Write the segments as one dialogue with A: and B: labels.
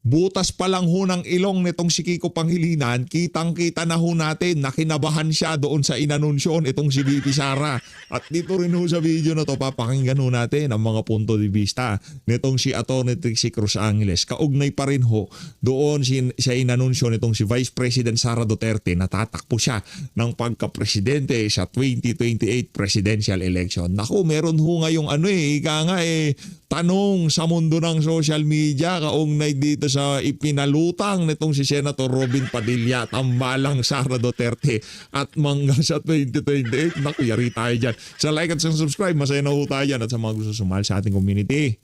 A: butas pa lang ho ng ilong nitong si Kiko Pangilinan, kitang-kita na ho natin na kinabahan siya doon sa inanunsyon itong si VP Sara. At dito rin ho sa video na to, papakinggan ho natin ang mga punto de vista nitong si Atty. Trixie Cruz Angeles. Kaugnay pa rin ho doon sa inanunsyo nitong si Vice President Sara Duterte na tatakbo siya ng pagka-presidente sa 2028 presidential election. Naku, meron ho ngayong tanong sa mundo ng social media kaugnay dito sa ipinalutang nitong si Senator Robin Padilla, tambalang Sara Duterte at mangga sa 2028. Naku, yari tayo dyan. Sa like at sa subscribe, masaya na ho tayo dyan. At sa mga gusto sumali sa ating community,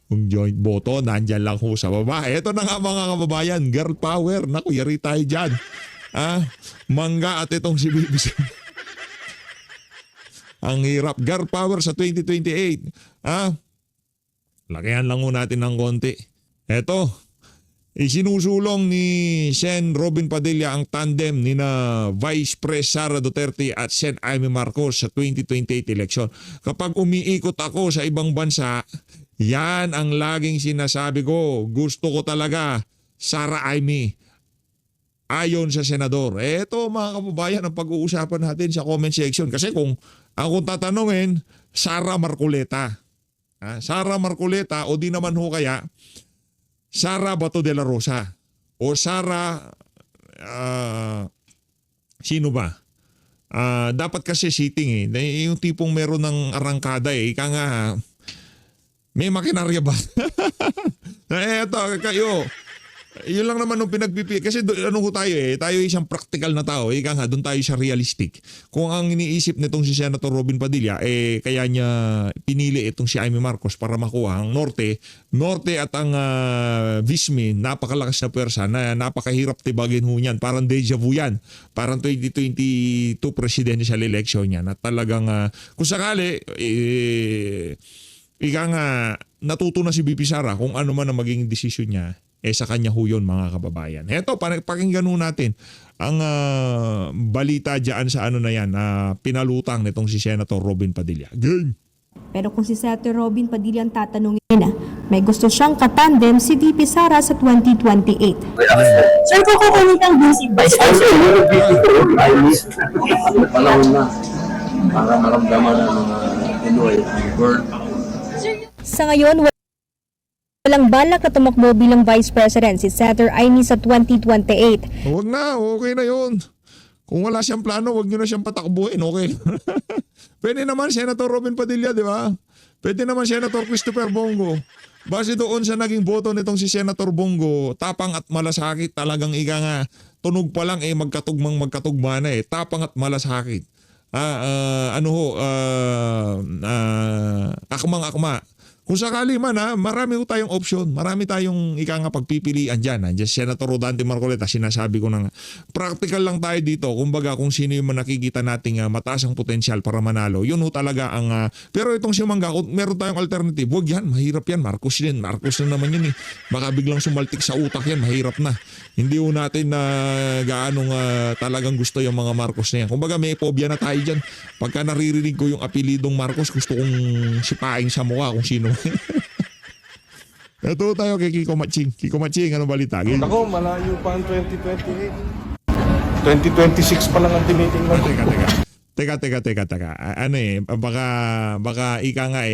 A: kung joint button, nandyan lang ho sa baba. Ito na nga mga kababayan, girl power. Naku, yari tayo dyan. Mangga at itong si BBC. Ang hirap. Girl power sa 2028. Lakihan lang ho natin ng konti. Eto, isinusulong ni Sen Robin Padilla ang tandem ni na Vice Pres Sara Duterte at Sen Amy Marcos sa 2028 election. Kapag umiikot ako sa ibang bansa, yan ang laging sinasabi ko. Gusto ko talaga Sara Amy. Ayon sa senador. Eto mga kababayan ang pag-uusapan natin sa comment section. Kasi kung ako tatanungin, Sara Marcoleta. Sara Marcoleta o di naman ho kaya Sara Bato de la Rosa o Sara sino ba? Dapat kasi sitting yung tipong meron ng arangkada ika nga may makinarya ba? Eto kayo. Yun lang naman nung pinagpipi. Kasi tayo isang practical na tao. Ika nga, doon tayo sa realistic. Kung ang iniisip nitong si Senator Robin Padilla, kaya niya pinili itong si Amy Marcos para makuha ang Norte at ang Vismin, napakalakas na pwersa na napakahirap tibagin ho niyan. Parang deja vu yan. Parang 2022 presidential election yan. At talagang, kung sakali, ika nga, natuto na si VP Sara kung ano man ang maging desisyon niya. Sa kanya ho yun mga kababayan. Eto, pakinggan ho natin ang balita dyan sa ano na yan, pinalutang nitong si Senator Robin Padilla. Game!
B: Pero kung si Senator Robin Padilla ang tatanungin may gusto siyang katandem si VP Sara sa 2028.
C: Sir, kung kukunin ang basic vice president,
D: panahon na para maramdaman ng mga Pinoy ang word.
B: Sa ngayon, walang balak na tumakbo bilang Vice President si Senator Amy sa 2028.
A: Huwag na, okay na yun. Kung wala siyang plano, huwag nyo na siyang patakbuhin, okay? Pwede naman Senator Robin Padilla, di ba? Pwede naman Senator Christopher Bongo. Base doon sa naging boto nitong si Senator Bongo, tapang at malasakit talagang ika nga. Tunog pa lang magkatugma na tapang at malasakit. Akmang-akma. Kung sakali man marami ho tayong option, marami tayong ika nga pagpipilian dyan. Nandiyan si Senator Rodante Marcoleta, sinasabi ko na nga. Practical lang tayo dito, kumbaga kung sino yung nakikita nating mataas ang potensyal para manalo, yun ho talaga ang... pero itong si Mangga, kung meron tayong alternative, huwag yan, mahirap yan, Marcos na naman yun Baka biglang sumaltik sa utak yan, mahirap na. Hindi ho natin na gaanong talagang gusto yung mga Marcos na yan. Kumbaga may phobia na tayo dyan. Pagka naririnig ko yung apelidong Marcos, gusto kong sipain sa mukha kung sino. Ito tayo kay Kiko Matching. Kiko Matching, anong balita?
D: Ako, malayo pa ang 2028. 2026 pa lang ang tinitingnan.
A: Teka. Baka ika nga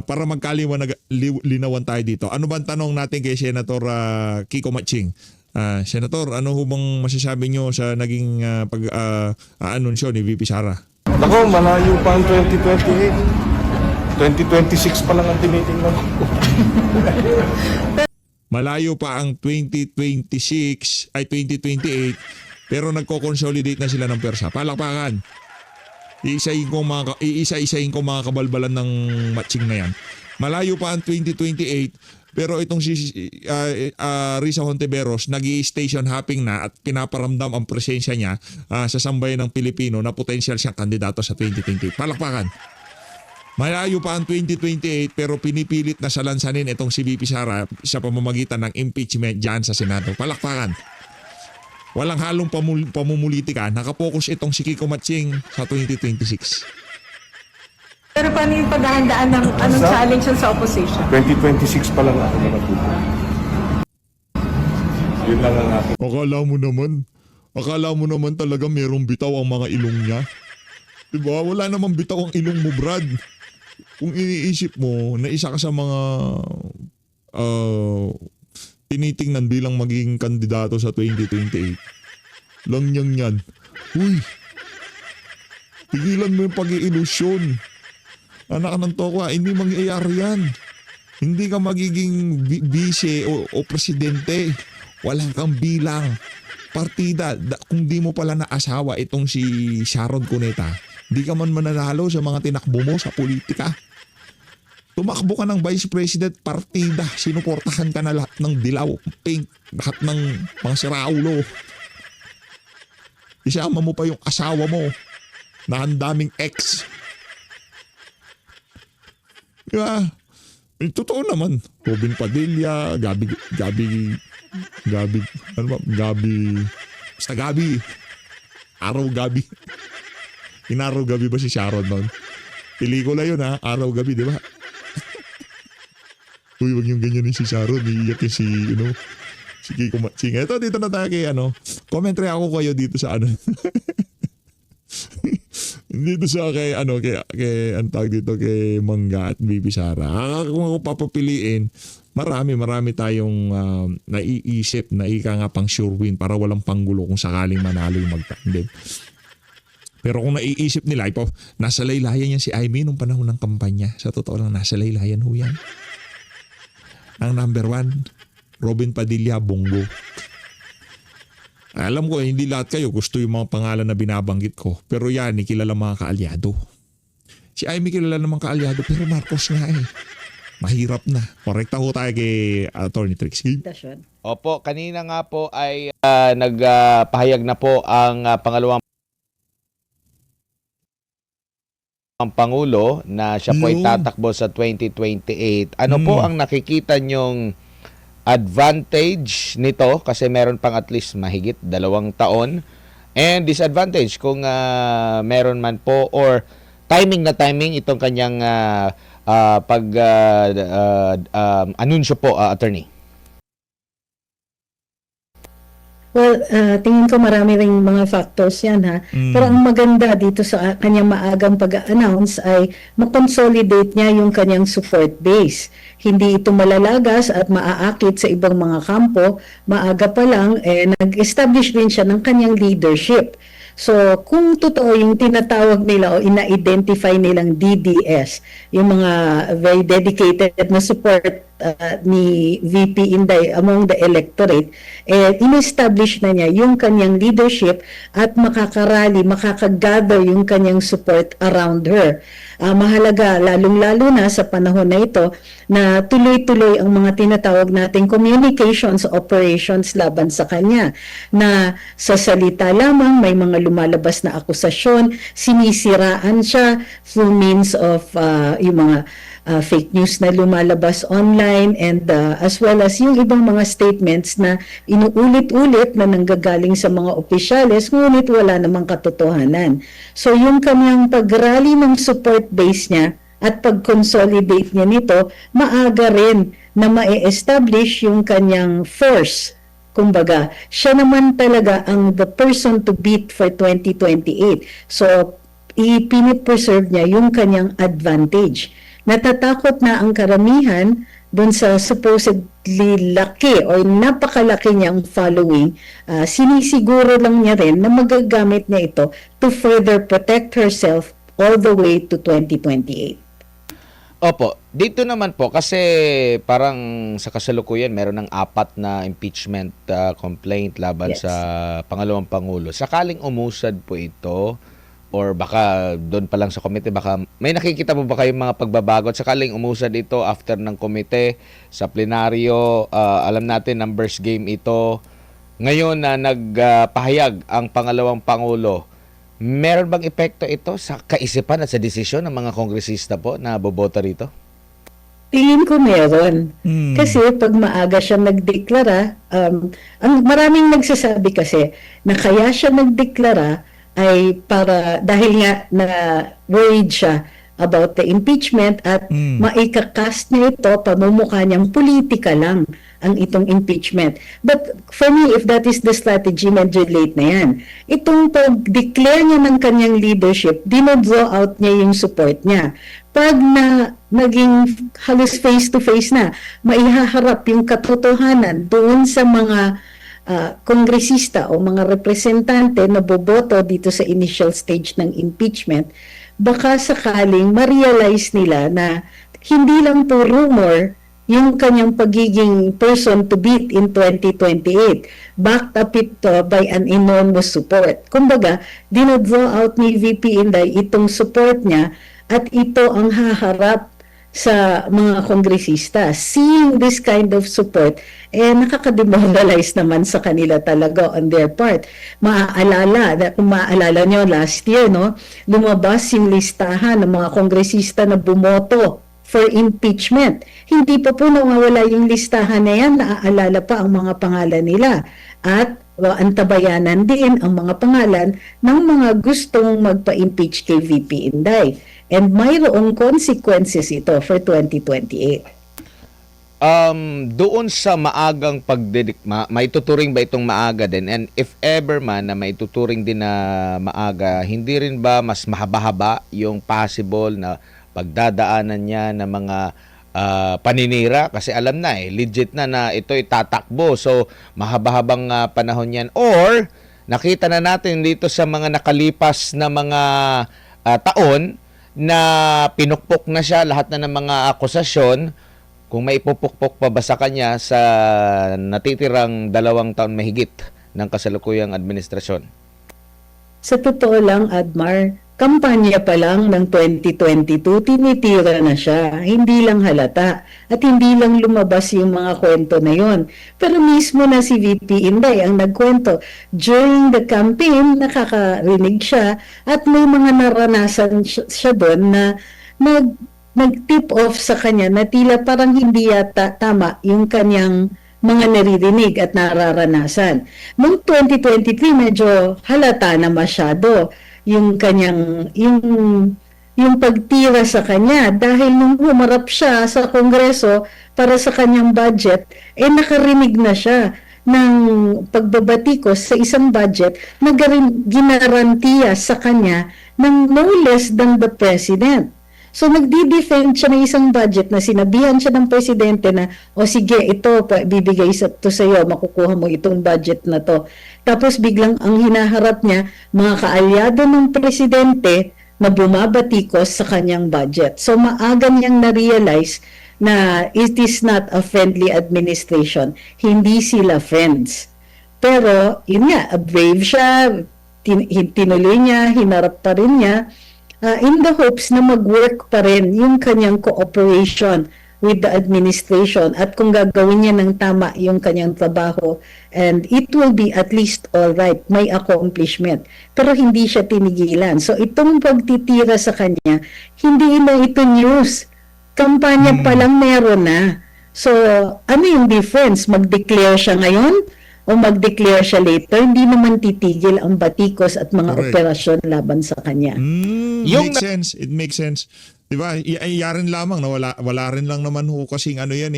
A: para magkalinawan tayo dito. Ano bang tanong natin kay Senator Kiko Matching? Senator, ano ho bang masasabi nyo sa naging anunsyo ni VP Sara?
D: Ako, malayo pa ang 2028. 2026 pa lang ang tinitingnan ko.
A: Malayo pa ang 2026 ay 2028 pero nagko-consolidate na sila ng pwersa. Palakpakan. Iisa-isahin ko mga kabalbalan ng matching na yan. Malayo pa ang 2028 pero itong si Risa Hontiveros nag-i-station hopping na at pinaparamdam ang presensya niya sa sambayan ng Pilipino na potensyal siyang kandidato sa 2028. Palakpakan. Malayo pa ang 2028 pero pinipilit na salansanin itong si VP Sara sa pamamagitan ng impeachment dyan sa Senado. Palakpakan. Walang halong pamumulitika. Nakapokus itong si Kiko Matching sa 2026.
C: pero paano yung paghahandaan ng anong challenge sa opposition?
D: 2026 pa lang ako na natuto. lang ang aking
A: Akala mo naman talaga merong bitaw ang mga ilong niya. Diba? Wala namang bitaw ang ilong mo, Brad. Kung iniisip mo na isa ka sa mga tinitingnan bilang magiging kandidato sa 2028, lang yan. Uy, tigilan mo yung pag-iilusyon. Anak ng tokwa, hindi mangyayari yan. Hindi ka magiging vice o presidente. Wala kang bilang. Partida, kung di mo pala naasawa itong si Sharon Cuneta, di ka man mananalo sa mga tinakbo mo sa politika. Tumakbo ka ng vice president, partida, sinuportahan ka na lahat ng dilaw, pink, lahat ng mga siraulo. Isama mo pa yung asawa mo na ang daming ex. Diba? Totoo naman. Robin Padilla, Gabi, basta Gabi. Araw Gabi. Inaraw Gabi ba si Sharon noon? Pelikula yun ha, Araw Gabi, di ba? Uy, wag yung ganyan si Sharon, iiyak yung si Kiko Matsing. Ito, dito na tayo kay commentary ako kayo dito sa dito sa kay tawag dito kay Mangga at Bibi Sara. Kung ako papapiliin, marami tayong naiisip na ika nga pang sure win para walang panggulo kung sakaling manalo yung magtandem. Pero kung naiisip nila, nasa laylayan yan si Aimee nung panahon ng kampanya. Sa totoo lang, nasa laylayan ho yan. Ang number 1, Robin Padilla, Bongo. Alam ko, hindi lahat kayo gusto yung mga pangalan na binabanggit ko. Pero yan, kilala mga kaalyado. Si Aimee kilala namang kaalyado, pero Marcos nga eh. Mahirap na. Korekta ho tayo kay Atty. Trixie.
E: Opo, kanina nga po ay nagpahayag na po ang pangalawang Pangulo na siya po ay tatakbo sa 2028. Ano po ang nakikita nyong advantage nito? Kasi meron pang at least mahigit 2 taon. And disadvantage kung meron man po or timing itong kanyang anunsyo po, attorney.
C: Well, tingin ko marami ring mga factors yan ha. Pero ang maganda dito sa kanyang maagang pag-announce ay makonsolidate niya yung kanyang support base. Hindi ito malalagas at maaakit sa ibang mga kampo. Maaga pa lang, nag-establish din siya ng kanyang leadership. So, kung totoo yung tinatawag nila o ina-identify nilang DDS, yung mga very dedicated na support ni VP Inday among the electorate, in-establish na niya yung kanyang leadership at makakagather yung kanyang support around her. Mahalaga, lalong-lalo na sa panahon na ito, na tuloy-tuloy ang mga tinatawag nating communications operations laban sa kanya, na sa salita lamang may mga lumalabas na akusasyon, sinisiraan siya through means of yung mga fake news na lumalabas online and as well as yung ibang mga statements na inuulit-ulit na nanggagaling sa mga opisyales ngunit wala namang katotohanan. So yung kanyang pag-rally ng support base niya at pag-consolidate niya nito, maaga rin na ma-establish yung kanyang force. Kumbaga, siya naman talaga ang the person to beat for 2028. So, ipinipreserve niya yung kanyang advantage. Natatakot na ang karamihan dun sa supposedly laki or napakalaki niyang following. Sinisiguro lang niya rin na magagamit niya ito to further protect herself all the way to 2028.
E: Opo, dito naman po kasi parang sa kasalukuyan meron ng 4 na impeachment complaint laban sa pangalawang Pangulo. Sakaling umusad po ito or baka doon pa lang sa komite, baka may nakikita po ba kayong mga pagbabago at sakaling umusad ito after ng komite sa plenaryo? Alam natin numbers game ito. Ngayon na nagpahayag ang pangalawang Pangulo, meron bang epekto ito sa kaisipan at sa desisyon ng mga kongresista po na boboto rito?
C: Tingin ko meron. Kasi pag maaga siya nagdeklara, ang maraming nagsasabi kasi na kaya siya nagdeklara ay para dahil nga na worried siya about the impeachment at maikakast niya ito, pamumukha niyang politika lang ang itong impeachment. But for me, if that is the strategy, medyo late na yan. Itong pag-declare niya ng kanyang leadership, dino-draw out niya yung support niya. Pag naging halos face-to-face na, maihaharap yung katotohanan doon sa mga kongresista o mga representante na boboto dito sa initial stage ng impeachment, baka sakaling ma-realize nila na hindi lang po rumor yung kanyang pagiging person to beat in 2028, backed up ito by an enormous support. Kumbaga, dino-draw out ni VP Inday itong support niya at ito ang haharap sa mga kongresista. Seeing this kind of support, nakaka-demoralize naman sa kanila talaga on their part. Kung maaalala nyo last year, no, lumabas yung listahan ng mga kongresista na bumoto for impeachment. Hindi pa po nawawala yung listahan na yan, naaalala pa ang mga pangalan nila. At antabayanan din ang mga pangalan ng mga gustong magpa-impeach kay VP Inday. And mayroong consequences ito for 2028.
E: Doon sa maagang maituturing ba itong maaga din? And if ever man na maituturing din na maaga, hindi rin ba mas mahaba-haba yung possible na pagdadaanan niya ng mga paninira? Kasi alam na legit na ito'y tatakbo. So, mahaba-habang panahon yan. Or, nakita na natin dito sa mga nakalipas na mga taon, na pinukpok na siya lahat na ng mga akusasyon, kung may ipupukpok pa ba sa kanya sa natitirang 2 taon mahigit ng kasalukuyang administrasyon?
C: Sa totoo lang, Admar, kampanya pa lang ng 2022, tinitira na siya. Hindi lang halata at hindi lang lumabas yung mga kwento na yon. Pero mismo na si VP Inday ang nagkwento. During the campaign, nakakarinig siya at may mga naranasan siya doon na nag-tip off sa kanya na tila parang hindi yata tama yung kanyang mga naririnig at nararanasan. Noong 2023, medyo halata na masyado yung kanyang yung pagtira sa kanya dahil nung humarap siya sa Kongreso para sa kanyang budget, nakarinig na siya ng pagbabatikos sa isang budget na ginarantiya sa kanya ng no less than the President. So nagdi-defend siya ng isang budget na sinabihan siya ng presidente na, o sige, ito, bibigay to sa iyo, makukuha mo itong budget na to. Tapos biglang ang hinaharap niya, mga kaalyado ng presidente na bumabatikos sa kanyang budget. So maaga niyang na-realize na it is not a friendly administration. Hindi sila friends. Pero, yun nga, brave siya, tinuloy niya, hinarap pa rin niya, in the hopes na mag-work pa rin yung kanyang cooperation with the administration at kung gagawin niya ng tama yung kanyang trabaho and it will be at least all right, may accomplishment. Pero hindi siya tinigilan. So itong pagtitira sa kanya, hindi na ito news. Kampanya pa lang meron na. So ano yung difference? Mag-declare siya ngayon o mag-declare siya later? Hindi naman titigil ang batikos at mga operasyon laban sa kanya.
A: It makes sense. Diba? Yarin lamang na wala rin lang naman ho kasing ano yan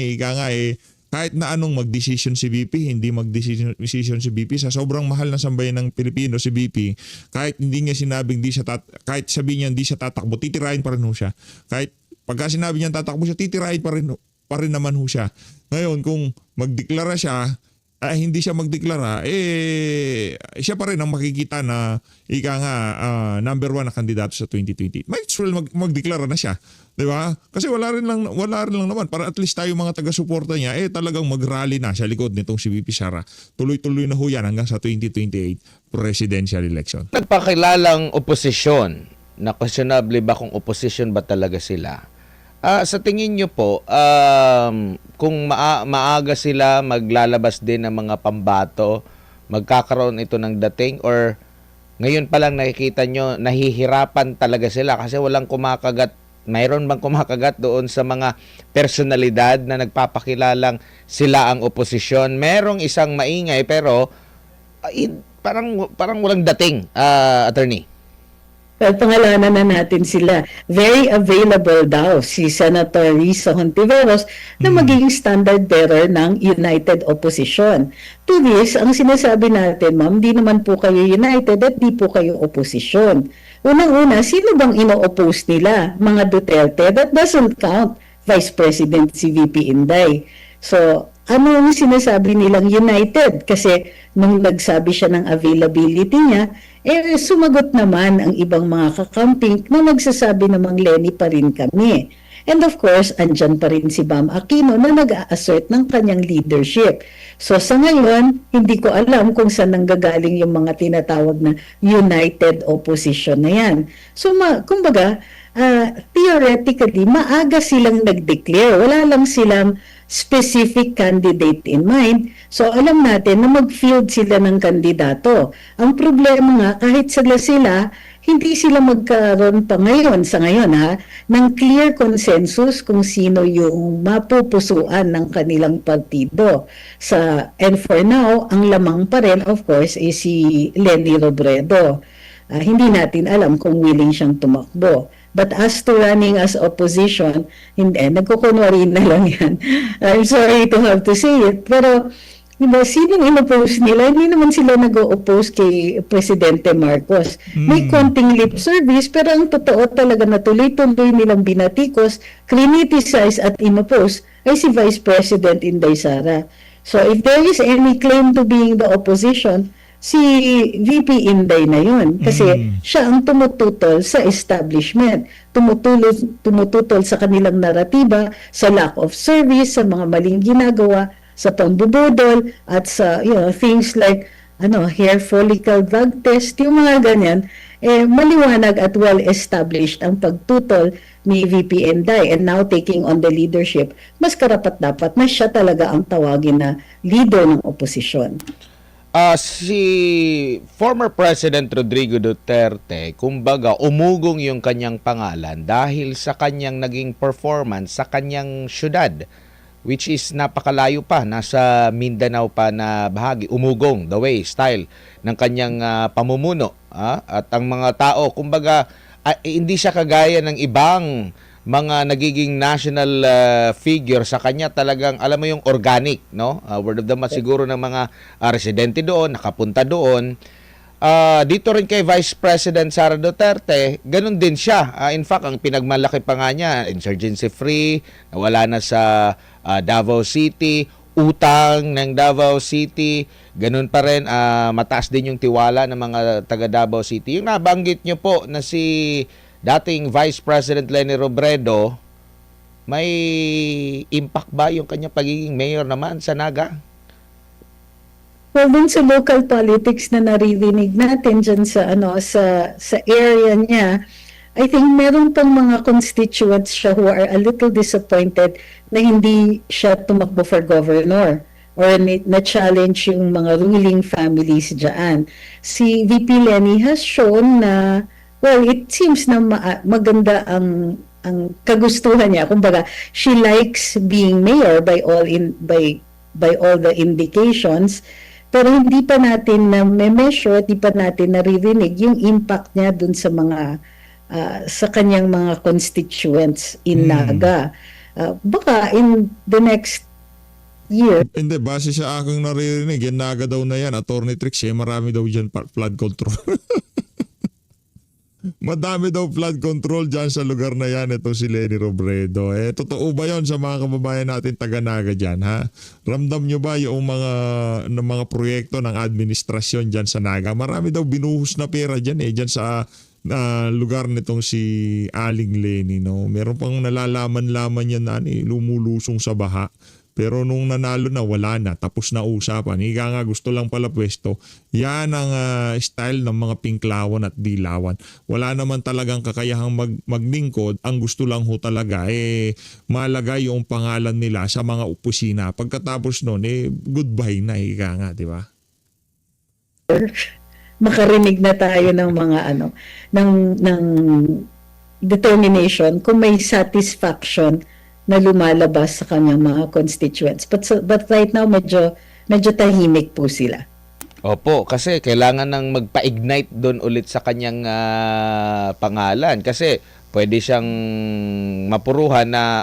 A: kahit na anong mag-decision si VP, hindi mag-decision si VP sa sobrang mahal na sambayan ng Pilipino si VP, kahit hindi niya sinabing kahit sabihin niya hindi siya tatakbo, titirahin pa rin ho siya. Kahit pagka sinabi niya tatakbo siya, titirahin pa rin naman ho siya. Ngayon, kung magdeklara siya, hindi siya magdeklara, siya pa rin ang makikita na number 1 na kandidato sa 2020. Might as well magdeklara na siya. Di ba? Kasi wala rin lang naman. Para at least tayo mga taga-suporta niya, talagang mag-rally na sa likod nitong si VP Sara. Tuloy-tuloy na ho yan hanggang sa 2028 presidential election.
E: Nagpakilalang oposisyon, na questionable ba kung opposition ba talaga sila? Sa tingin nyo po, kung maaga sila maglalabas din ng mga pambato, magkakaroon ito ng dating, or ngayon pa lang nakikita nyo, nahihirapan talaga sila kasi walang kumakagat, mayroon bang kumakagat doon sa mga personalidad na nagpapakilalang sila ang oposisyon? Merong isang maingay pero parang walang dating, attorney.
C: Well, pangalanan na natin sila. Very available daw si Senator Risa Hontiveros na magiging standard bearer ng United Opposition. To this, ang sinasabi natin, ma'am, di naman po kayo united at di po kayo opposition. Unang-una, sino bang ino-oppose nila? Mga Duterte? That doesn't count. Vice President si VP Inday. So, ano ang sinasabi nilang united? Kasi nung nagsabi siya ng availability niya, sumagot naman ang ibang mga kakamping na nagsasabi namang Lenny pa rin kami. And of course, andyan pa rin si Bam Aquino na nag-a-assert ng kanyang leadership. So sa ngayon, hindi ko alam kung saan nanggagaling yung mga tinatawag na united opposition na yan. So kumbaga, theoretically, maaga silang nag-declare. Wala lang silang specific candidate in mind. So alam natin na mag-field sila ng kandidato. Ang problema nga, kahit sila, hindi sila magkaroon pa ngayon, sa ngayon ng clear consensus kung sino yung mapupusuan ng kanilang partido. And for now, ang lamang pa rin, of course, is si Lenny Robredo. Hindi natin alam kung willing siyang tumakbo. But as to running as opposition, hindi, nagkukunwari na lang yan. I'm sorry to have to say it, pero diba, sinong in-oppose nila? Hindi naman sila nag-oppose kay Presidente Marcos. May konting lip service, pero ang totoo talaga na tuloy-tuloy nilang binatikos, criticize at in-oppose ay si Vice President Inday Sara. So if there is any claim to being the opposition, si VP Inday na yun. Kasi siya ang tumututol sa establishment. Tumututol sa kanilang naratiba, sa lack of service, sa mga maling ginagawa, sa pambubudol, at sa things like hair follicle drug test, yung mga ganyan. Maliwanag at well-established ang pagtutol ni VP Inday, and now taking on the leadership, mas karapat-dapat na siya talaga ang tawagin na leader ng oposisyon.
E: Si former President Rodrigo Duterte, kumbaga, umugong yung kanyang pangalan dahil sa kanyang naging performance sa kanyang syudad, which is napakalayo pa, nasa Mindanao pa na bahagi, umugong, the way, style ng kanyang pamumuno. At ang mga tao, kumbaga, hindi siya kagaya ng ibang mga nagiging national figure. Sa kanya talagang, alam mo yung organic, no? Word of the mouth siguro ng mga residente doon, nakapunta doon. Dito rin kay Vice President Sara Duterte, ganun din siya. In fact, ang pinagmalaki pa nga niya, insurgency free, nawala na sa Davao City, utang ng Davao City, ganun pa rin, mataas din yung tiwala ng mga taga Davao City. Yung nabanggit nyo po na si dating Vice President Lenny Robredo, may impact ba yung kanyang pagiging mayor naman sa Naga?
C: Well, dun sa local politics na naririnig natin dyan sa area niya, I think meron pang mga constituents siya who are a little disappointed na hindi siya tumakbo for governor or na-challenge yung mga ruling families dyan. Si VP Lenny has shown na, well, it seems na maganda ang kagustuhan niya. Kumbaga, she likes being mayor by all the indications. Pero hindi pa natin na measure, hindi pa natin naririnig yung impact niya dun sa mga sa kanyang mga constituents in Naga. Baka in the next year.
A: Hindi, base sa aking naririnig, yan Naga daw na yan, Attorney Trix, marami daw dyan flood control. Madami daw flood control dyan sa lugar na yan, itong si Lenny Robredo. Totoo ba yon sa mga kababayan natin taga-Naga dyan, ha? Ramdam nyo ba yung mga proyekto ng administrasyon dyan sa Naga? Marami daw binuhos na pera dyan, dyan sa lugar nitong si Aling Lenny, no? Meron pang nalalaman-laman yan na lumulusong sa baha. Pero nung nanalo na, wala na. Tapos na usapan. Higa nga, gusto lang pala pwesto. Yan ang style ng mga pinklawan at dilawan. Wala naman talagang kakayahang maglingkod. Ang gusto lang ho talaga, malagay yung pangalan nila sa mga opisina. Pagkatapos nun, goodbye na. Higa nga, di ba?
C: Makarinig na tayo ng mga ng determination kung may satisfaction na lumalabas sa kanyang mga constituents. But right now, medyo tahimik po sila.
E: Opo, kasi kailangan nang magpa-ignite doon ulit sa kanyang pangalan. Kasi pwede siyang mapuruhan na,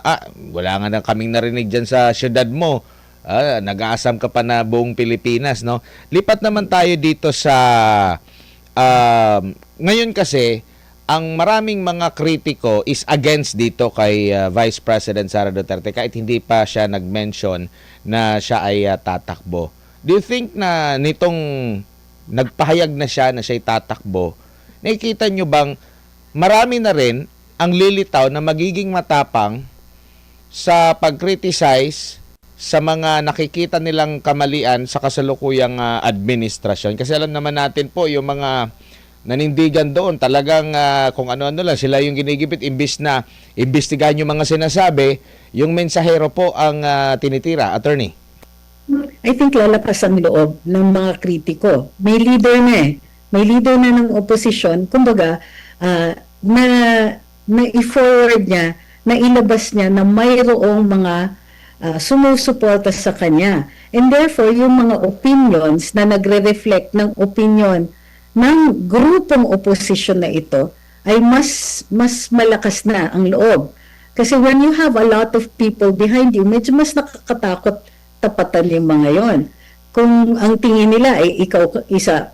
E: wala nga na kaming narinig dyan sa syudad mo. Nag-aasam ka pa na buong Pilipinas, no? Lipat naman tayo dito sa, ngayon kasi, ang maraming mga kritiko is against dito kay Vice President Sara Duterte kahit hindi pa siya nag-mention na siya ay tatakbo. Do you think na nitong nagpahayag na siya'y tatakbo, nakikita nyo bang marami na rin ang lilitaw na magiging matapang sa pag-criticize sa mga nakikita nilang kamalian sa kasalukuyang administrasyon? Kasi alam naman natin po yung mga nanindigan doon, talagang kung ano-ano lang, sila yung ginigipit, imbis na imbestigahan yung mga sinasabi, yung mensahero po ang tinitira. Attorney?
C: I think lalakas ang loob ng mga kritiko. May leader na eh. May leader na ng opposition. Kumbaga, na i-forward niya, na ilabas niya na mayroong mga sumusuporta sa kanya. And therefore, yung mga opinions na nagre-reflect ng opinion ng grupong opposition na ito ay mas malakas na ang loob. Kasi when you have a lot of people behind you, medyo mas nakakatakot tapatan yung mga yon. Kung ang tingin nila ay ikaw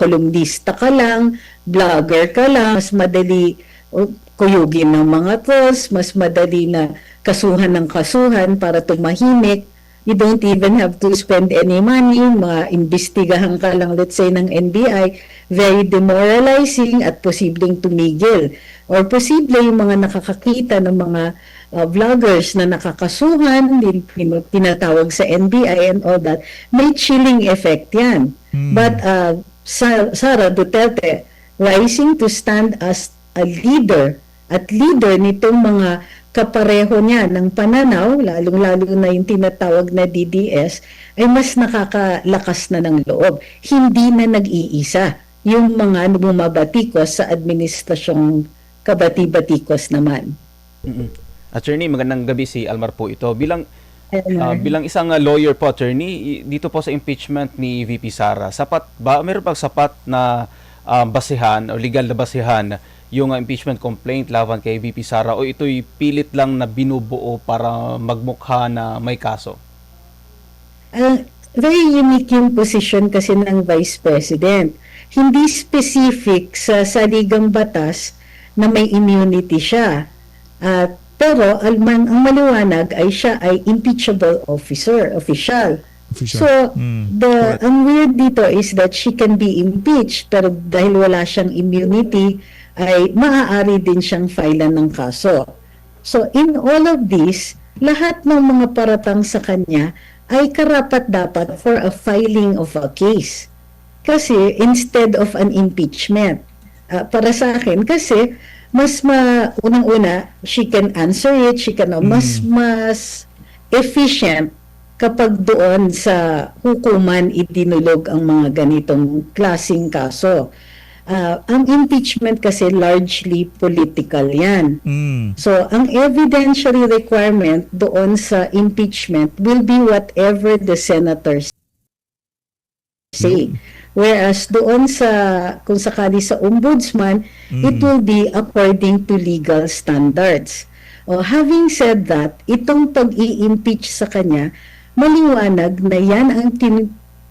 C: kolumnista ka lang, vlogger ka lang, mas madali kuyugin ng mga trolls, mas madali na kasuhan ng kasuhan para tumahimik. You don't even have to spend any money, imbestigahan ka lang, let's say, ng NBI, very demoralizing at posibleng tumigil. Or posible yung mga nakakakita ng mga vloggers na nakakasuhan, tinatawag sa NBI and all that, may chilling effect yan. But Sara Duterte, rising to stand as a leader, at leader nitong mga kapareho niya ng pananaw, lalong-lalo na yung tinatawag na DDS, ay mas nakakalakas na ng loob. Hindi na nag-iisa yung mga bumabatikos sa administrasyong kabati-batikos naman.
F: Attorney, magandang gabi, si Almar po ito. Bilang isang lawyer po, attorney, dito po sa impeachment ni VP Sara, meron bang sapat na basihan o legal na basihan yung impeachment complaint laban kay VP Sara, o ito'y pilit lang na binubuo para magmukha na may kaso?
C: Very unique yung position kasi ng Vice President. Hindi specific sa saligang batas na may immunity siya. Pero ang maliwanag ay siya ay impeachable official. So, ang weird dito is that she can be impeached, pero dahil wala siyang immunity, ay maaari din siyang filean ng kaso. So, in all of this, lahat ng mga paratang sa kanya ay karapat-dapat for a filing of a case. Kasi, instead of an impeachment. Para sa akin, kasi, unang-una, she can answer it, she can, mas efficient kapag doon sa hukuman idinulog ang mga ganitong klaseng kaso. Ang impeachment kasi largely political yan. So, ang evidentiary requirement doon sa impeachment will be whatever the senators say. Whereas doon kung sakali sa ombudsman, it will be according to legal standards. Having said that, itong pag-i-impeach sa kanya, maliwanag na yan ang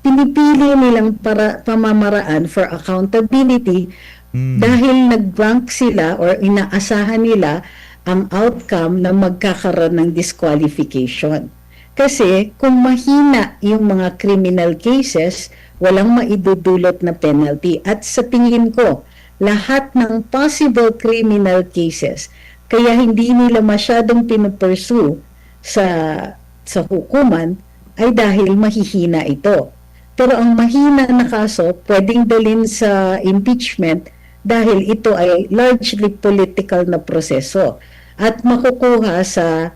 C: pinipili nilang pamamaraan for accountability dahil nag-rank sila or inaasahan nila ang outcome na magkakaroon ng disqualification. Kasi kung mahina yung mga criminal cases, walang maidudulot na penalty. At sa tingin ko, lahat ng possible criminal cases, kaya hindi nila masyadong pinupursue sa hukuman, ay dahil mahihina ito. Pero ang mahina na kaso, pwedeng dalhin sa impeachment dahil ito ay largely political na proseso at makukuha sa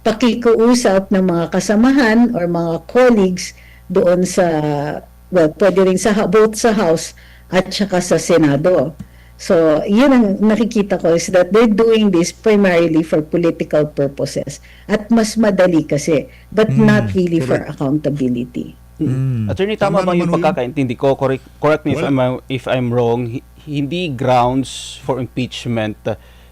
C: pakikiusap ng mga kasamahan or mga colleagues doon sa, pwede rin both sa House at saka sa Senado. So, yun ang nakikita ko is that they're doing this primarily for political purposes. At mas madali kasi, but not really for accountability.
F: Attorney, tama ba yung
A: naman ho yun?
F: pagkakaintindi ko? Correct me
A: Wala.
F: if I'm wrong. Hindi grounds for impeachment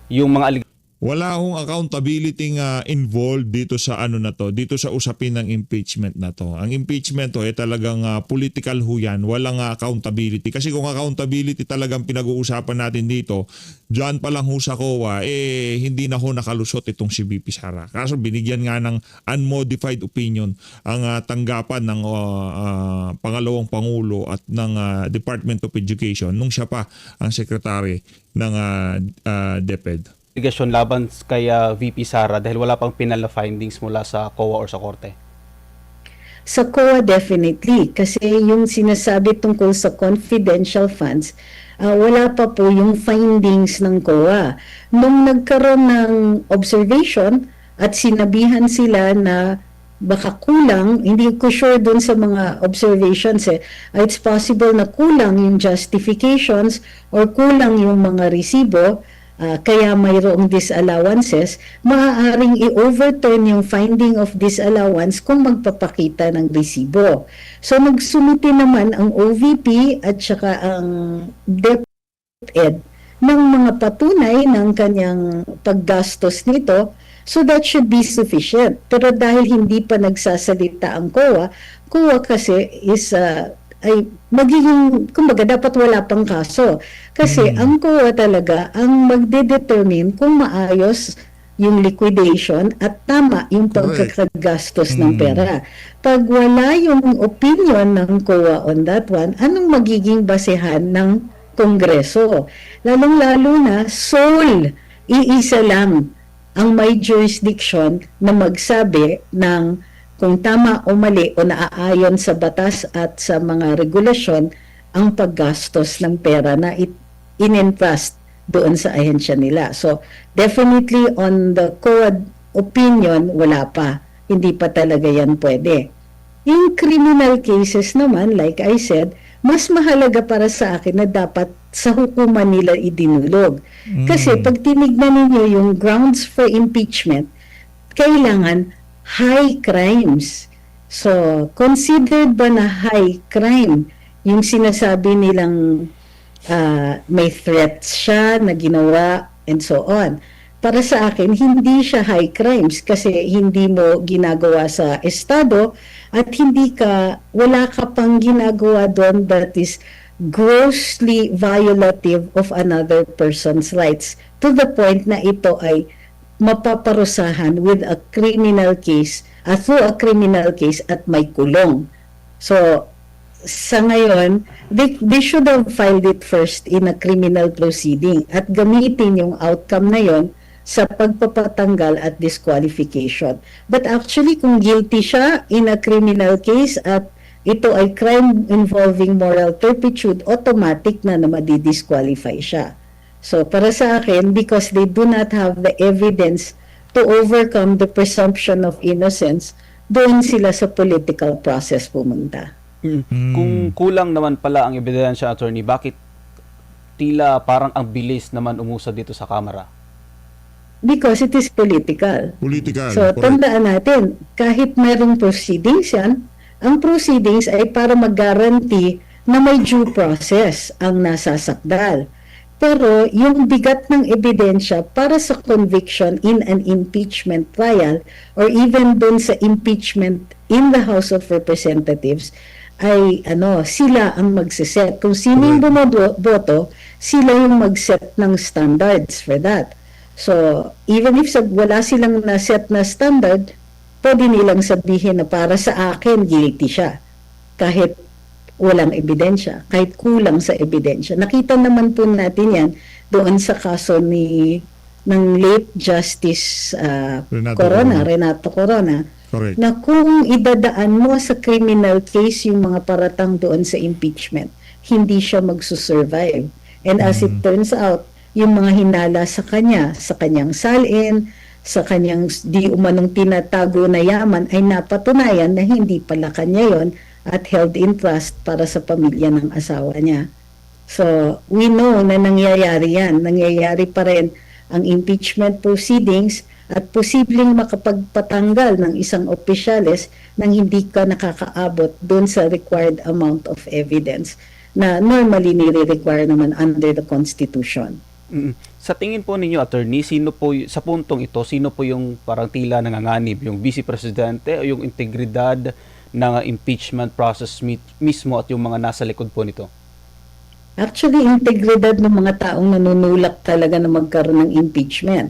F: yung mga
A: Wala hong accountability nga involved dito sa ano na to, dito sa usapin ng impeachment na to. Ang impeachment to talagang political ho yan, walang accountability. Kasi kung accountability talagang pinag-uusapan natin dito, diyan pa lang ho sa COA, hindi na ho nakalusot itong si VP Sara. Kaso binigyan nga ng unmodified opinion ang tanggapan ng pangalawang Pangulo at ng Department of Education nung siya pa ang secretary ng DepEd.
F: allegation laban kay VP Sara dahil wala pang penal na findings mula sa COA or sa korte?
C: Sa COA definitely, kasi yung sinasabi tungkol sa confidential funds, wala pa po yung findings ng COA. Nung nagkaroon ng observation at sinabihan sila na baka kulang, hindi ko sure dun sa mga observations it's possible na kulang yung justifications or kulang yung mga resibo, kaya mayroong disallowances, maaaring i-overturn yung finding of disallowance kung magpapakita ng resibo. So nagsumiti naman ang OVP at saka ang DepEd ng mga patunay ng kanyang paggastos nito, so that should be sufficient. Pero dahil hindi pa nagsasalita ang COA kasi is ay magiging, kumbaga dapat wala pang kaso. Kasi ang COA talaga ang magde-determine kung maayos yung liquidation at tama yung pagkakagastos ng pera. Pag wala yung opinion ng COA on that one, anong magiging basehan ng Kongreso? Lalong-lalo na sole, iisa lang ang may jurisdiction na magsabi ng kung tama o mali o naaayon sa batas at sa mga regulasyon ang paggastos ng pera na in-entrust doon sa ahensya nila. So, definitely on the COA opinion, wala pa. Hindi pa talaga yan pwede. Yung criminal cases naman, like I said, mas mahalaga para sa akin na dapat sa hukuman nila idinulog. Kasi pag tinignan ninyo yung grounds for impeachment, kailangan high crimes. So, considered ba na high crime yung sinasabi nilang may threats siya na ginawa and so on? Para sa akin, hindi siya high crimes kasi hindi mo ginagawa sa estado at wala ka pang ginagawa doon that is grossly violative of another person's rights to the point na ito ay mapaparusahan with a criminal case, through a criminal case at may kulong. So, sa ngayon, they should have filed it first in a criminal proceeding at gamitin yung outcome na yon sa pagpapatanggal at disqualification. But actually, kung guilty siya in a criminal case at ito ay crime involving moral turpitude, automatic na madi-disqualify siya. So, para sa akin, because they do not have the evidence to overcome the presumption of innocence, doon sila sa political process pumunta.
F: Kung kulang naman pala ang ebidensya, attorney, bakit tila parang ang bilis naman umusad dito sa Kamara?
C: Because it is political.
A: Political.
C: So,
A: correct.
C: tandaan natin, kahit mayroong proceedings yan, ang proceedings ay para mag-guarantee na may due process ang nasasakdal. Pero yung bigat ng ebidensya para sa conviction in an impeachment trial or even dun sa impeachment in the House of Representatives ay sila ang magsiset. Kung sino yung bumoboto, sila yung magset ng standards for that. So, even if wala silang naset na standard, pwede nilang sabihin na para sa akin, guilty siya. Kahit walang ebidensya, kahit kulang sa ebidensya. Nakita naman po natin yan doon sa kaso ng late Justice Renato Corona,
A: Correct.
C: na kung idadaan mo sa criminal case yung mga paratang doon sa impeachment, hindi siya magsusurvive. And as it turns out, yung mga hinala sa kanyang salin, sa kanyang di umanong tinatago na yaman ay napatunayan na hindi pala kanya yon at held in trust para sa pamilya ng asawa niya. So, we know na nangyayari yan. Nangyayari pa rin ang impeachment proceedings at posibleng makapagpatanggal ng isang opisyales nang hindi ka nakakaabot doon sa required amount of evidence na normally nire-require naman under the Constitution.
F: Sa tingin po ninyo, attorney, sino po sa puntong ito, sino po yung parang tila nanganganib, yung vice presidente o yung integridad ng impeachment process mismo at yung mga nasa likod po nito?
C: Actually, integridad ng mga taong nanunulak talaga na magkaroon ng impeachment.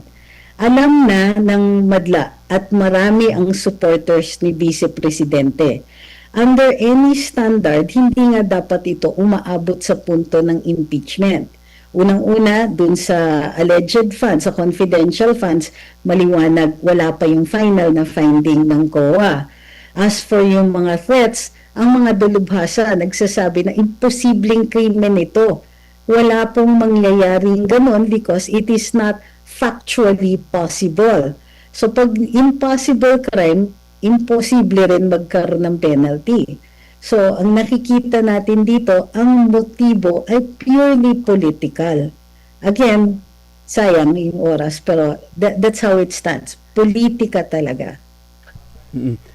C: Alam na ng madla at marami ang supporters ni Vice Presidente. Under any standard, hindi nga dapat ito umaabot sa punto ng impeachment. Unang-una, dun sa alleged funds, sa confidential funds, maliwanag, wala pa yung final na finding ng COA. As for yung mga threats, ang mga dalubhasa nagsasabi na imposibleng krimen ito. Wala pong mangyayaring ganon because it is not factually possible. So pag impossible crime, imposible rin magkaroon ng penalty. So ang nakikita natin dito, ang motibo ay purely political. Again, sayang yung oras, pero that's how it stands. Politika talaga.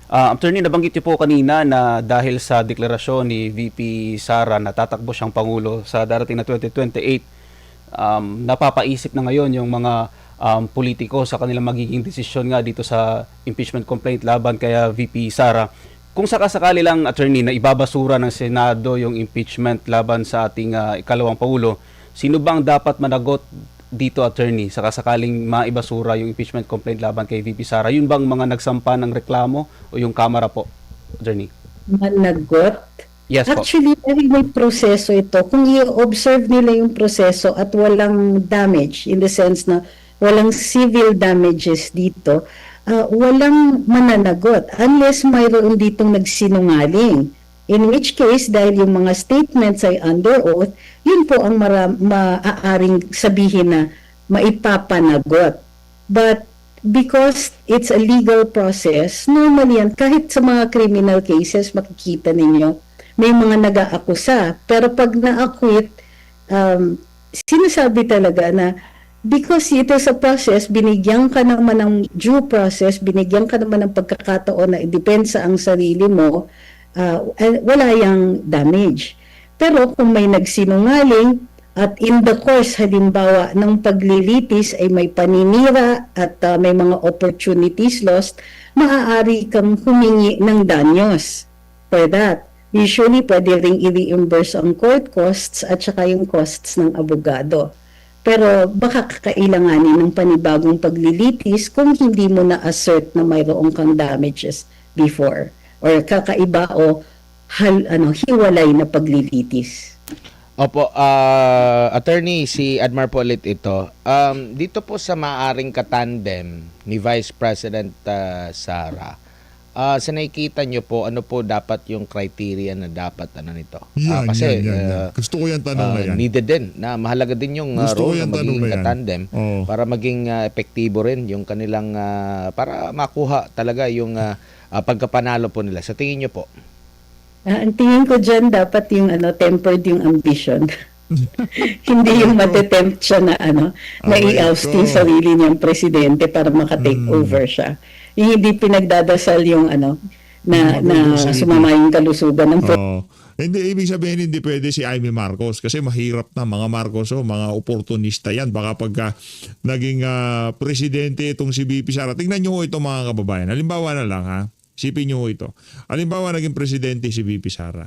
F: Attorney, nabanggit niyo po kanina na dahil sa deklarasyon ni VP Sara na tatakbo siyang Pangulo sa darating na 2028, napapaisip na ngayon yung mga politiko sa kanilang magiging desisyon nga dito sa impeachment complaint laban kaya VP Sara. Kung sakasakali lang, attorney, na ibabasura ng Senado yung impeachment laban sa ating ikalawang Pangulo, sino bang dapat managot dito, attorney, sakasakaling maibasura yung impeachment complaint laban kay VP Sara? Yun bang mga nagsampa ng reklamo o yung Kamara po, attorney?
C: Managot?
F: Yes po.
C: Actually, may proseso ito. Kung i-observe nila yung proseso at walang damage, in the sense na walang civil damages dito, walang mananagot unless mayroon ditong nagsinungaling. In which case, dahil yung mga statements ay under oath, yun po ang maaaring sabihin na maipapanagot. But because it's a legal process, normally yan, kahit sa mga criminal cases, makikita ninyo, may mga nag-aakusa. Pero pag na-acquit, sinasabi talaga na because ito sa process, binigyan ka naman ng due process, binigyan ka naman ng pagkakataon na idepensa ang sarili mo, wala yang damage. Pero kung may nagsinungaling at in the course halimbawa ng paglilitis ay may paninira at may mga opportunities lost, maaari kang humingi ng danyos for that. Usually, pwede ring i-reimburse ang court costs at saka yung costs ng abogado. Pero baka kakailanganin ng panibagong paglilitis kung hindi mo na-assert na mayroong kang damages before. Or kakaiba o hiwalay na paglilitis.
E: Opo, attorney, si Admar po ulit ito. Dito po sa maaring katandem ni Vice President Sara, sa nakikita nyo po, ano po dapat yung criteria na dapat nito? Kasi
A: gusto ko yung tanong na yan.
E: Needed din, na mahalaga din yung role ng magiging katandem para maging epektibo rin yung kanilang, para makuha talaga yung pagkapanalo po nila. Sa tingin nyo po?
C: Ang tingin ko dyan, dapat yung tempered yung ambition. Hindi yung matetempt siya na na i-oust yung sarili niyang presidente para makatake over siya. Yung hindi pinagdadasal yung na sumama yung kalusugan ng
A: Hindi, ibig sabihin hindi pwede si Amy Marcos kasi mahirap na mga Marcos, mga oportunista yan. Baka pagka naging presidente itong si VP Sara, tingnan nyo ito mga kababayan. Halimbawa na lang sipin nyo ito. Halimbawa naging presidente si VP Sara.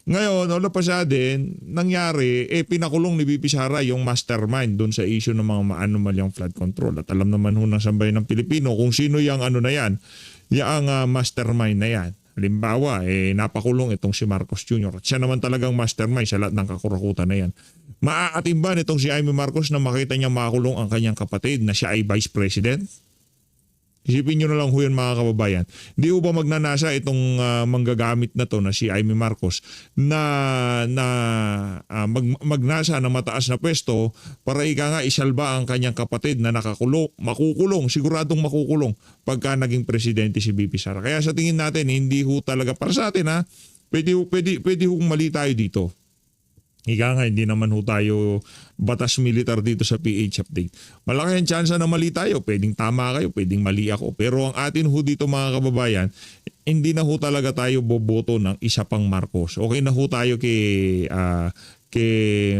A: Ngayon, all of a sudden, nangyari, pinakulong ni VP Sara yung mastermind doon sa issue ng mga anomalyang flood control. At alam naman ng sambayan ng Pilipino kung sino yung na yan, yung mastermind na yan. Halimbawa, napakulong itong si Marcos Jr. At siya naman talagang mastermind sa lahat ng kakurakutan na yan. Maaatim ba nitong si Amy Marcos na makita niya makulong ang kanyang kapatid na siya ay Vice President? Isipin nyo na lang yun mga kababayan. Hindi ba magnanasa itong manggagamit na to na si Amy Marcos na magnasa ng mataas na pwesto para nga isalba ang kanyang kapatid na makukulong, siguradong makukulong pagka naging presidente si VP Sara. Kaya sa tingin natin, hindi ho talaga para sa atin pwede mali tayo dito. Ika nga, hindi naman ho tayo batas militar dito sa PH Update. Malaki ang tsansa na mali tayo. Pwedeng tama kayo, pwedeng mali ako. Pero ang atin ho dito mga kababayan, hindi na ho talaga tayo boboto ng isa pang Marcos. Okay na ho tayo kay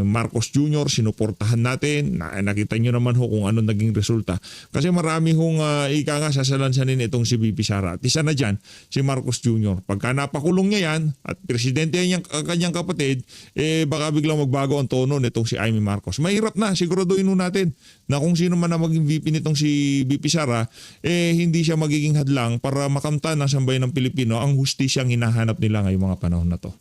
A: Marcos Jr., sinuportahan natin. Nakita nyo naman ho kung ano naging resulta. Kasi marami hong ika nga sasalansanin itong si VP Sara. At isa na dyan, si Marcos Jr. Pagka napakulong niya yan at presidente niyang kanyang kapatid, baka biglang magbago ang tono nitong si Amy Marcos. Mahirap na, siguraduhin ho natin na kung sino man na maging VP nitong si VP Sara, hindi siya magiging hadlang para makamtan ng sambayan ng Pilipino ang hustisyang hinahanap nila ngayong mga panahon na to.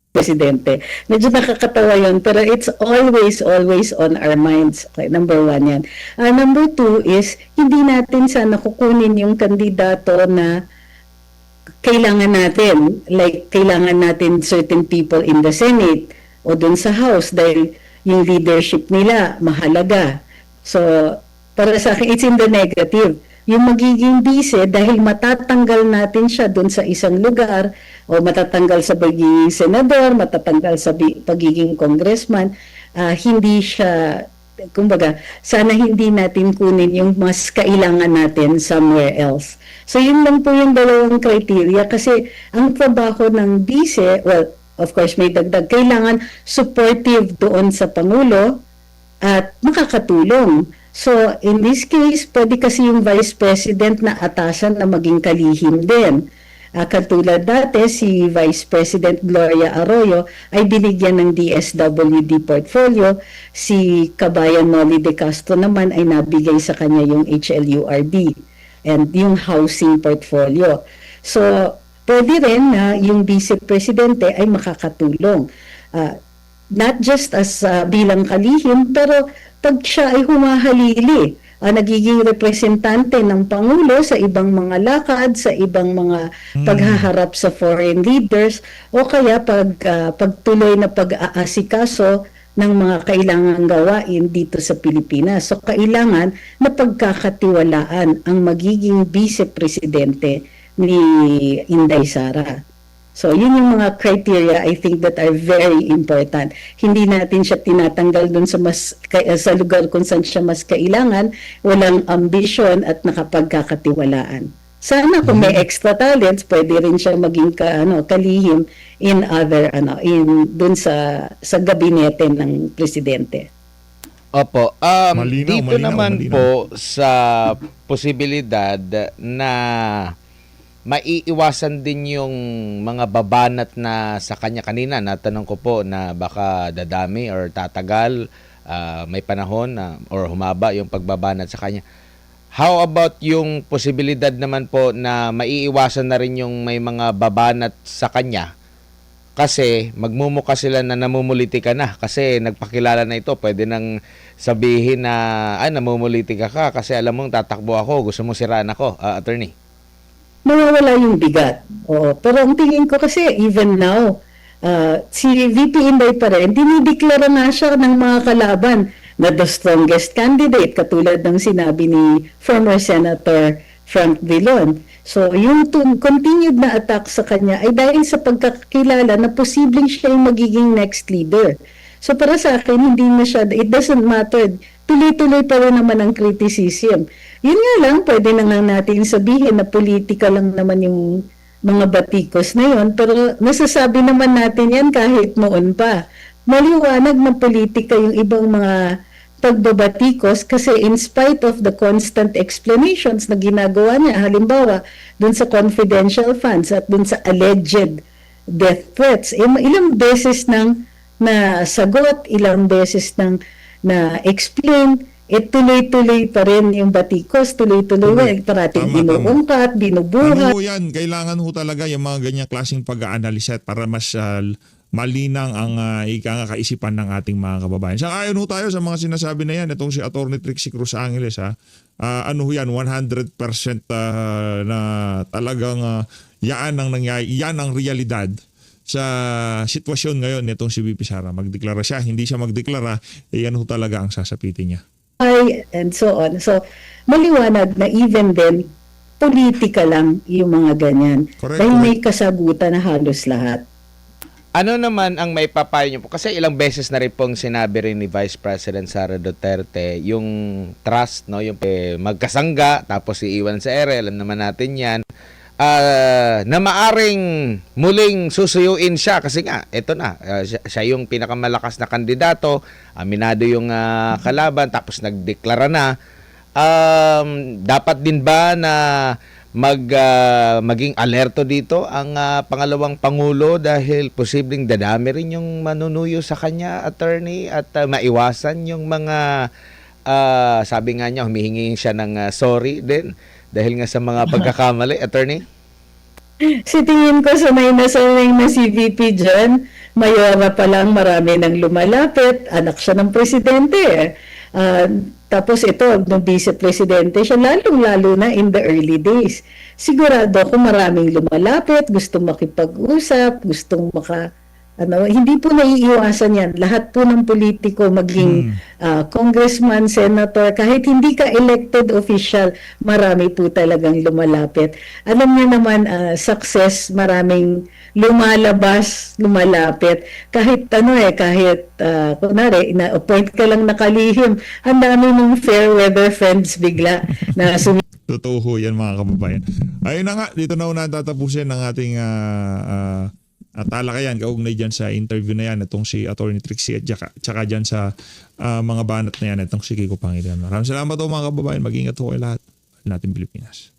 C: Presidente. Medyo nakakatawa yun, pero it's always on our minds. Okay, number one yan. Number two is, hindi natin sana kukunin yung kandidato na kailangan natin. Like, kailangan natin certain people in the Senate o dun sa House dahil yung leadership nila mahalaga. So, para sa akin, it's in the negative. Yung magiging bise dahil matatanggal natin siya dun sa isang lugar o matatanggal sa pagiging senador, matatanggal sa pagiging congressman, hindi siya, kumbaga, sana hindi natin kunin yung mas kailangan natin somewhere else. So yun lang po yung dalawang criteria kasi ang trabaho ng bise, well, of course may dagdag, kailangan supportive doon sa Pangulo at makakatulong. So, in this case, pwede kasi yung Vice President na atasan na maging kalihim din. Katulad dati, si Vice President Gloria Arroyo ay binigyan ng DSWD portfolio. Si Kabayan Noli de Castro naman ay nabigay sa kanya yung HLURD and yung housing portfolio. So, pwede rin na yung Vice Presidente ay makakatulong. Not just as bilang kalihim, pero pag siya ay humahalili, nagiging representante ng Pangulo sa ibang mga lakad, sa ibang mga paghaharap sa foreign leaders, o kaya pagtuloy na pag-aasikaso ng mga kailangang gawain dito sa Pilipinas. So kailangan na pagkakatiwalaan ang magiging vice-presidente ni Inday Sara. So, yun yung mga criteria I think that are very important. Hindi natin siya tinatanggal dun sa sa lugar kung saan siya mas kailangan, walang ambition at nakapagkakatiwalaan. Sana kung may extra talents, pwede rin siya maging kalihim in other dun sa gabinete ng presidente.
E: Opo. Dito
A: malinaw.
E: naman po sa posibilidad na maiiwasan din yung mga babanat na sa kanya kanina. Natanong ko po na baka dadami or tatagal, may panahon na or humaba yung pagbabanat sa kanya. How about yung posibilidad naman po na maiiwasan na rin yung may mga babanat sa kanya? Kasi magmumukha sila na namumuliti ka na kasi nagpakilala na ito. Pwede nang sabihin na namumuliti ka kasi alam mong tatakbo ako, gusto mo siraan ako, attorney.
C: Mawawala yung bigat. Pero ang tingin ko kasi, even now, si VP Inday pa rin, dinideklara na siya ng mga kalaban na the strongest candidate, katulad ng sinabi ni former Senator Frank Dillon. So, yung continued na attack sa kanya ay dahil sa pagkakilala na posibleng siya yung magiging next leader. So, para sa akin, hindi na siya, it doesn't matter, tuloy-tuloy pa rin naman ang criticism. Yun nga lang, pwede na nga natin sabihin na politika lang naman yung mga batikos na yun, pero nasasabi naman natin yan kahit noon pa. Maliwanag na politika yung ibang mga pagbabatikos kasi in spite of the constant explanations na ginagawa niya, halimbawa, dun sa confidential funds at dun sa alleged death threats, ilang beses nang nasagot, ilang beses nang na-explain, tuloy-tuloy pa rin yung batikos, tuloy-tuloy, parating inuungkat, binubuhat.
A: Ano yan? Kailangan ho talaga yung mga ganyang klaseng pag-aanalisa para mas malinang ang kaisipan ng ating mga kababayan. Ayon ho tayo sa mga sinasabi na yan, itong si Atty. Trixie Cruz Angeles, ano ho yan, 100% na talagang yan ang realidad sa sitwasyon ngayon nitong si VP Sara. Magdeklara siya, hindi siya magdeklara, yan ho talaga ang sasapitin niya.
C: And so on. So, maliwanag na even then, politika lang yung mga ganyan.
A: Correct,
C: Dahil may kasagutan na halos lahat.
E: Ano naman ang may papayo niyo po? Kasi ilang beses na rin pong sinabi rin ni Vice President Sara Duterte yung trust, no, yung magkasangga tapos iiwan sa ere, alam naman natin 'yan. Na maaring muling susuyuin siya kasi nga eto na siya yung pinakamalakas na kandidato, aminado yung kalaban tapos nagdeklara na. Dapat din ba na maging alerto dito ang pangalawang pangulo dahil posibleng dadami rin yung manunuyo sa kanya, attorney, at maiwasan yung mga sabi nga niya humihingi siya ng sorry din dahil nga sa mga pagkakamali, attorney?
C: Si tingin ko sanay na si VP dyan. Mayora pa lang marami nang lumalapit. Anak siya ng presidente. Tapos ito, nung vice-presidente siya, lalong-lalo na in the early days. Sigurado ako maraming lumalapit, gustong makipag-usap, gustong hindi po naiiwasan yan. Lahat po ng politiko, maging congressman, senator, kahit hindi ka elected official, marami po talagang lumalapit. Alam niyo naman, success, maraming lumalapit. Kahit kunwari, ina-appoint ka lang nakalihim, ang dami ng fair weather friends bigla na
A: Totoo ho yan mga kababayan. Ayun na nga, dito na una tatapusin ang ating talakayan kaugnay dyan sa interview na yan itong si Attorney Trixie at tsaka dyan sa mga banat na yan itong si Kiko Pangilinan. Maraming salamat po mga kababayan. Mag-ingat ho kayo lahat. Natin Pilipinas.